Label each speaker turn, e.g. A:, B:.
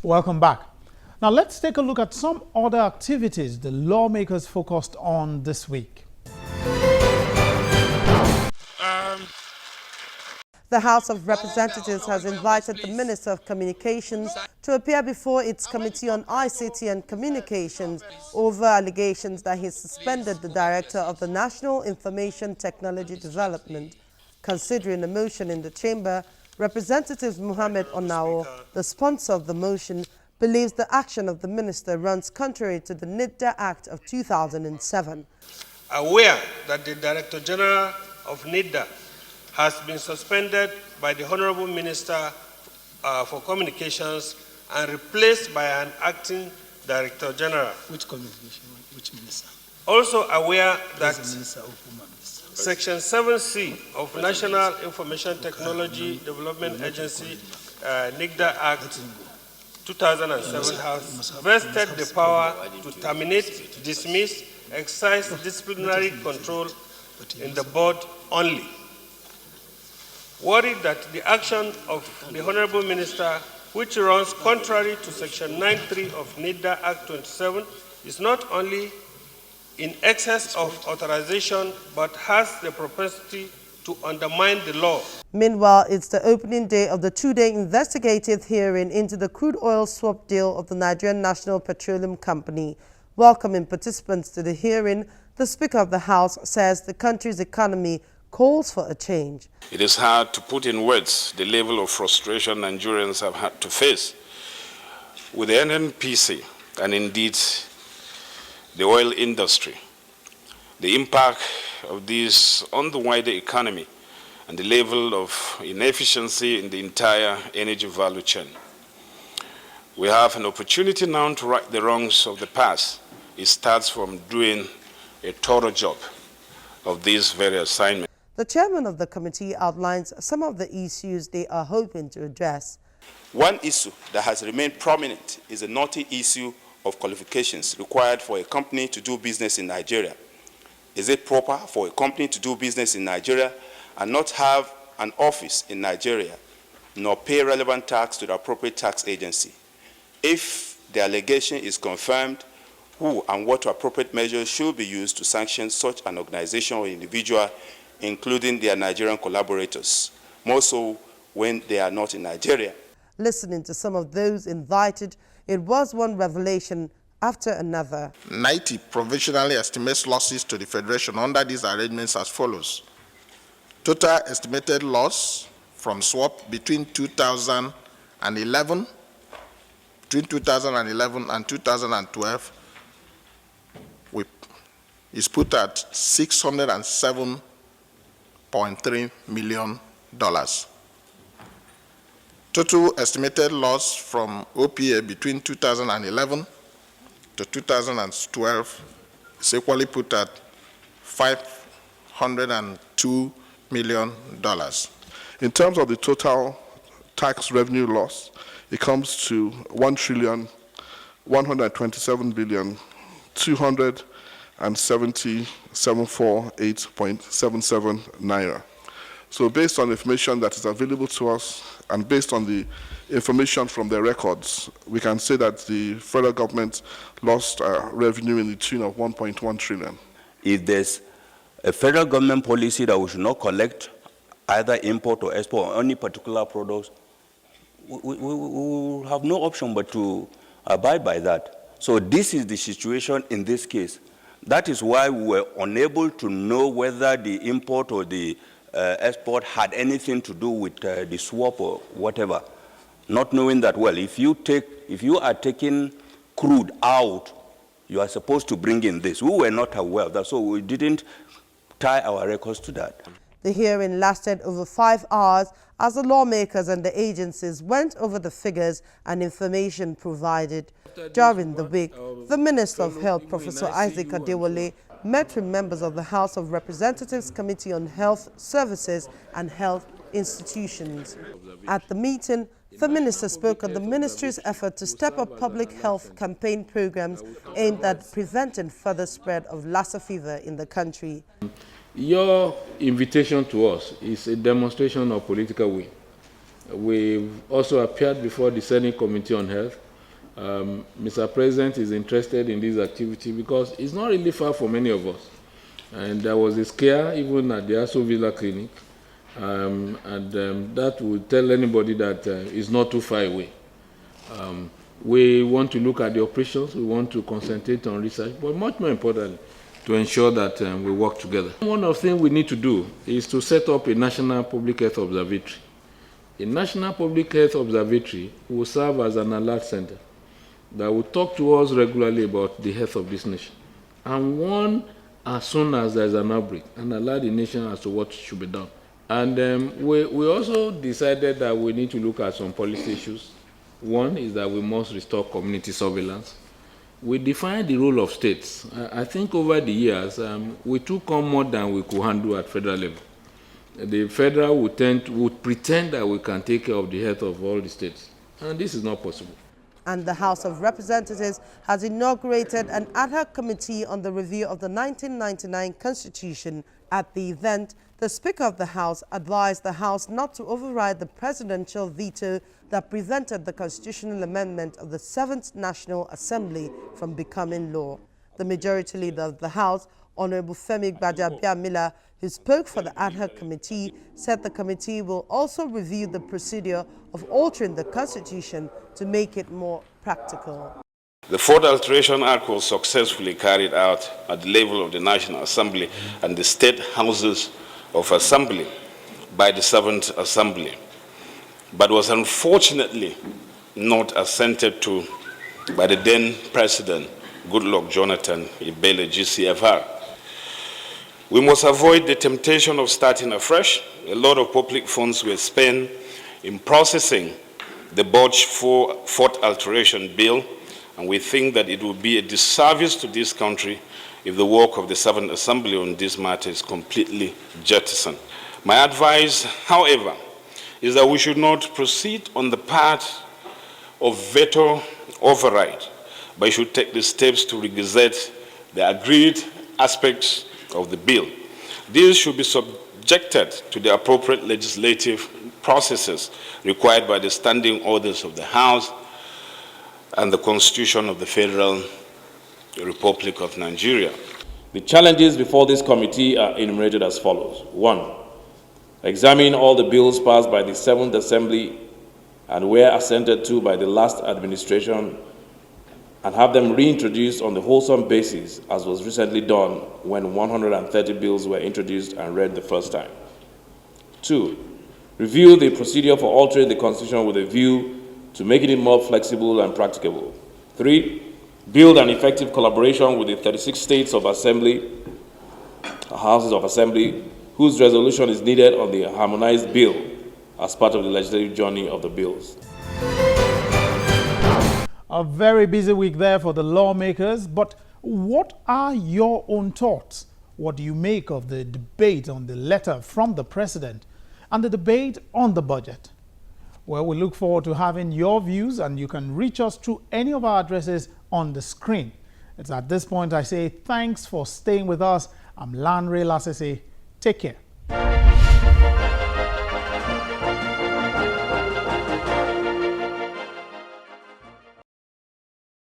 A: Welcome back. Now let's take a look at some other activities the lawmakers focused on this week.
B: The House of Representatives has invited the Minister of Communications to appear before its Committee on ICT and Communications over allegations that he suspended the Director of the National Information Technology Development. Considering a motion in the chamber, Representative Mohammed Onao, the sponsor of the motion, believes the action of the minister runs contrary to the NIDDA Act of 2007.
C: Aware that the Director General of NIDDA has been suspended by the Honorable Minister for Communications and replaced by an acting Director General.
D: Which communication? Which minister?
C: Also aware that
D: Minister of
C: Section 7C of National Information Technology Development Agency, NIDDA Act 2007 has vested the power to terminate, dismiss, exercise disciplinary control in the board only. Worried that the action of the Honorable Minister, which runs contrary to Section 9.3 of NIDDA Act 27, is not only in excess of authorization, but has the propensity to undermine the law.
B: Meanwhile, it's the opening day of the two-day investigative hearing into the crude oil swap deal of the Nigerian National Petroleum Company. Welcoming participants to the hearing, the Speaker of the House says the country's economy calls for a change.
E: It is hard to put in words the level of frustration Nigerians have had to face with the NNPC and indeed the oil industry, the impact of this on the wider economy, and the level of inefficiency in the entire energy value chain. We have an opportunity now to right the wrongs of the past. It starts from doing a thorough job of these very assignments.
B: The chairman of the committee outlines some of the issues they are hoping to address.
F: One issue that has remained prominent is the knotty issue of qualifications required for a company to do business in Nigeria. Is it proper for a company to do business in Nigeria and not have an office in Nigeria, nor pay relevant tax to the appropriate tax agency? If the allegation is confirmed, who and what appropriate measures should be used to sanction such an organization or individual, including their Nigerian collaborators, more so when they are not in Nigeria?
B: Listening to some of those invited, it was one revelation after another.
G: 90 provisionally estimates losses to the Federation under these arrangements as follows. Total estimated loss from swap between 2011 and 2012 is put at $607.3 million. Total estimated loss from OPA between 2011 to 2012 is equally put at $502 million.
H: In terms of the total tax revenue loss, it comes to 1,127,277,408.77 naira. So based on information that is available to us and based on the information from their records, we can say that the federal government lost revenue in the tune of 1.1 trillion.
I: If there's a federal government policy that we should not collect either import or export on any particular products, we will have no option but to abide by that. So this is the situation in this case. That is why we were unable to know whether the import or the export had anything to do with the swap or whatever. Not knowing that, well, if you are taking crude out, you are supposed to bring in this. We were not aware of that, so we didn't tie our records to that.
B: The hearing lasted over 5 hours as the lawmakers and the agencies went over the figures and information provided. During the week, the Minister of Health, Professor Isaac Adewale, met with members of the House of Representatives Committee on Health Services and Health Institutions. At the meeting, the minister spoke on the ministry's effort to step up public health campaign programs aimed at preventing further spread of Lassa fever in the country.
J: Your invitation to us is a demonstration of political will. We've also appeared before the Senate Committee on Health Mr. President is interested in this activity because it's not really far from many of us. And there was a scare even at the Aso Villa Clinic, that would tell anybody that it's not too far away. We want to look at the operations, we want to concentrate on research, but much more importantly, to ensure that we work together. One of the things we need to do is to set up a national public health observatory. A national public health observatory will serve as an alert center that will talk to us regularly about the health of this nation, and warn as soon as there's an outbreak, and alert the nation as to what should be done. And we also decided that we need to look at some policy issues. One is that we must restore community surveillance. We defined the role of states. I think over the years, we took on more than we could handle at federal level. The federal would pretend that we can take care of the health of all the states, and this is not possible.
B: And the House of Representatives has inaugurated an ad hoc committee on the review of the 1999 Constitution. At the event, the Speaker of the House advised the House not to override the presidential veto that prevented the constitutional amendment of the 7th National Assembly from becoming law. The Majority Leader of the House, Honorable Femi Gbajabiamila, who spoke for the ad hoc committee, said the committee will also review the procedure of altering the Constitution to make it more practical.
E: The fourth alteration act was successfully carried out at the level of the National Assembly and the state houses of assembly by the 7th Assembly, but was unfortunately not assented to by the then President, Goodluck Jonathan Ibele, GCFR. We must avoid the temptation of starting afresh. A lot of public funds were spent in processing the Budge 4th Alteration Bill, and we think that it would be a disservice to this country if the work of the 7th Assembly on this matter is completely jettisoned. My advice, however, is that we should not proceed on the path of veto override, but should take the steps to regazette the agreed aspects of the bill. These should be subjected to the appropriate legislative processes required by the standing orders of the House and the Constitution of the Federal Republic of Nigeria.
K: The challenges before this committee are enumerated as follows. 1. Examine all the bills passed by the 7th Assembly and were assented to by the last administration and have them reintroduced on the wholesome basis, as was recently done when 130 bills were introduced and read the first time. 2. Review the procedure for altering the Constitution with a view to making it more flexible and practicable. 3. Build an effective collaboration with the 36 states of assembly, houses of assembly, whose resolution is needed on the harmonized bill as part of the legislative journey of the bills.
A: A very busy week there for the lawmakers, but what are your own thoughts? What do you make of the debate on the letter from the president and the debate on the budget? Well, we look forward to having your views, and you can reach us through any of our addresses on the screen. It's at this point I say thanks for staying with us. I'm Lanre Lasese. Take care.